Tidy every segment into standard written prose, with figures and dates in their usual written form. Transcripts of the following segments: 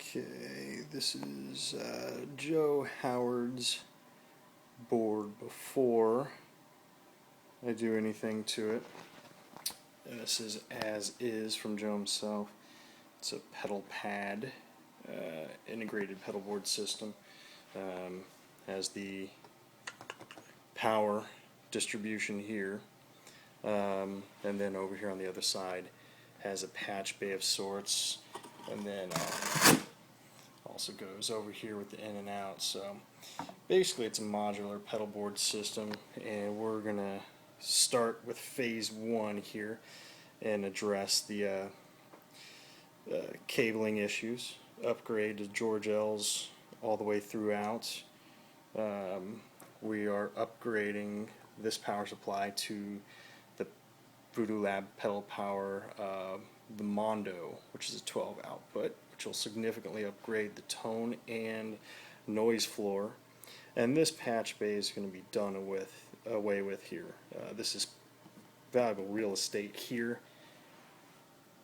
Okay, this is Joe Howard's board before I do anything to it. This is as is from Joe himself. It's a pedal pad, integrated pedal board system. Has the power distribution here, and then over here on the other side has a patch bay of sorts, and then also goes over here with the in and out. So basically it's a modular pedal board system, and we're gonna start with phase one here and address the cabling issues, upgrade to George L's all the way throughout. We are upgrading this power supply to the Voodoo Lab pedal power, the Mondo, which is a 12 output, which will significantly upgrade the tone and noise floor. And this patch bay is going to be done away with here. This is valuable real estate here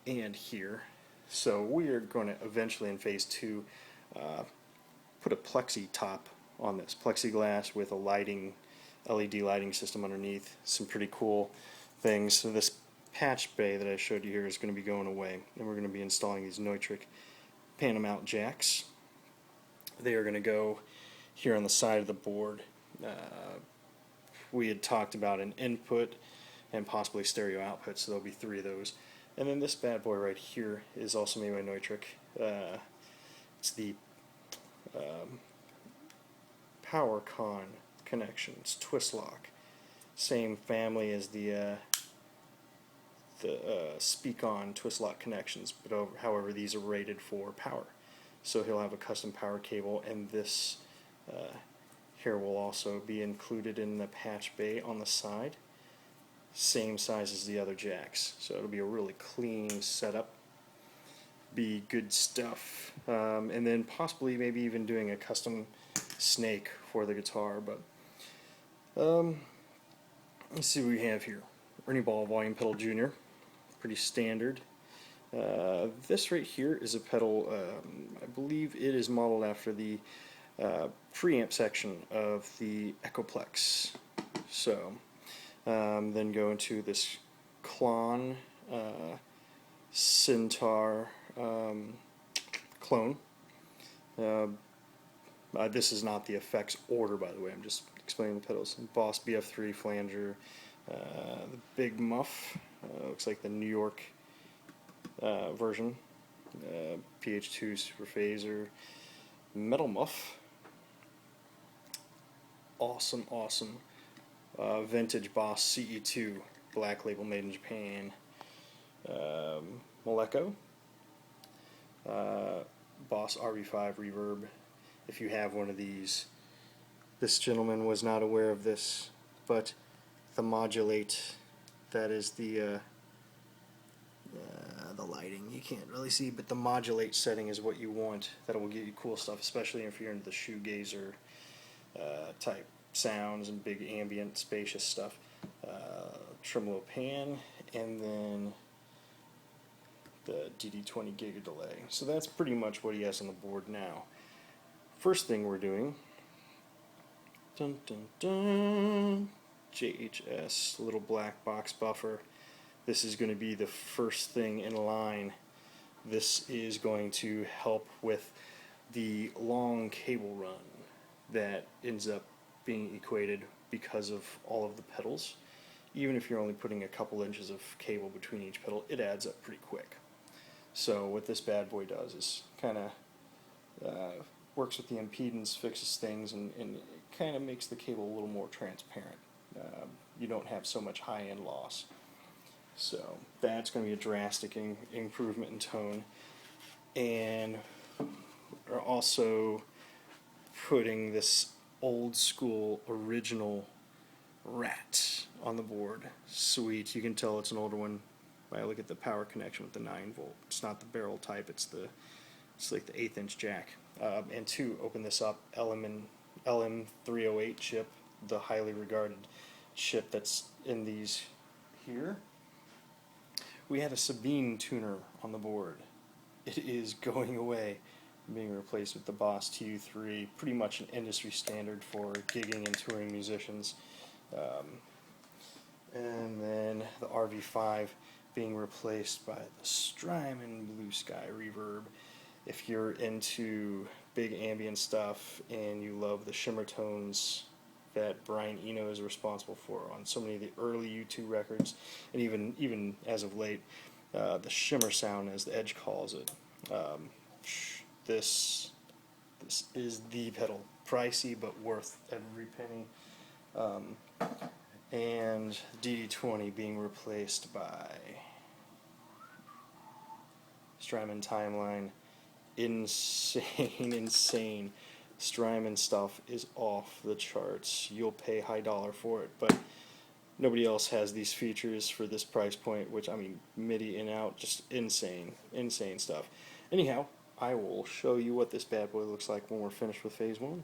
and here. So we are going to eventually in phase two put a plexi top on this, plexiglass with a LED lighting system underneath, some pretty cool things. So this patch bay that I showed you here is going to be going away, and we're going to be installing these Neutrik Phantom out jacks. They are going to go here on the side of the board. We had talked about an input and possibly stereo output, so there'll be 3 of those. And then this bad boy right here is also made by Neutrik. It's the PowerCon connection. It's twist lock, same family as the Speak-On twist lock connections, but however these are rated for power. So he'll have a custom power cable, and this here will also be included in the patch bay on the side, same size as the other jacks. So it'll be a really clean setup, be good stuff, and then possibly maybe even doing a custom snake for the guitar. But let's see what we have here. Ernie Ball Volume Pedal Junior, pretty standard. This right here is a pedal, I believe it is modeled after the preamp section of the Echoplex. So then go into this Klon Centaur clone. This is not the effects order, by the way, I'm just explaining the pedals. Boss BF3 flanger, the Big Muff, looks like the New York version, PH2 Super Phaser, Metal Muff, awesome, vintage Boss CE2, black label made in Japan, Moleko, Boss RV5 reverb. If you have one of these, this gentleman was not aware of this, but the modulate, that is the lighting you can't really see, but the modulate setting is what you want. That will give you cool stuff, especially if you're into the shoegazer type sounds and big ambient spacious stuff. Tremolo pan, and then the DD20 Giga delay. So that's pretty much what he has on the board now. First thing we're doing, dun dun dun, JHS little black box buffer. This is going to be the first thing in line. This is going to help with the long cable run that ends up being equated because of all of the pedals. Even if you're only putting a couple inches of cable between each pedal, it adds up pretty quick. So what this bad boy does is kind of works with the impedance, fixes things, and it kind of makes the cable a little more transparent. You don't have so much high-end loss. So that's going to be a drastic improvement in tone. And we're also putting this old school original Rat on the board. Sweet, you can tell it's an older one by I look at the power connection with the 9-volt. It's not the barrel type, it's like the 1/8 inch jack. And to open this up, LM308 chip, the highly regarded chip that's in these here. We had a Sabine tuner on the board. It is going away. being replaced with the Boss TU3, pretty much an industry standard for gigging and touring musicians. And then the RV5 being replaced by the Strymon Blue Sky Reverb. If you're into big ambient stuff and you love the shimmer tones that Brian Eno is responsible for on so many of the early U2 records, and even as of late, the shimmer sound, as the Edge calls it. This is the pedal, pricey but worth every penny. And DD20 being replaced by Strymon Timeline. Insane. Strymon stuff is off the charts. You'll pay high dollar for it, but nobody else has these features for this price point, which, I mean, MIDI in out, just insane stuff. Anyhow, I will show you what this bad boy looks like when we're finished with phase 1.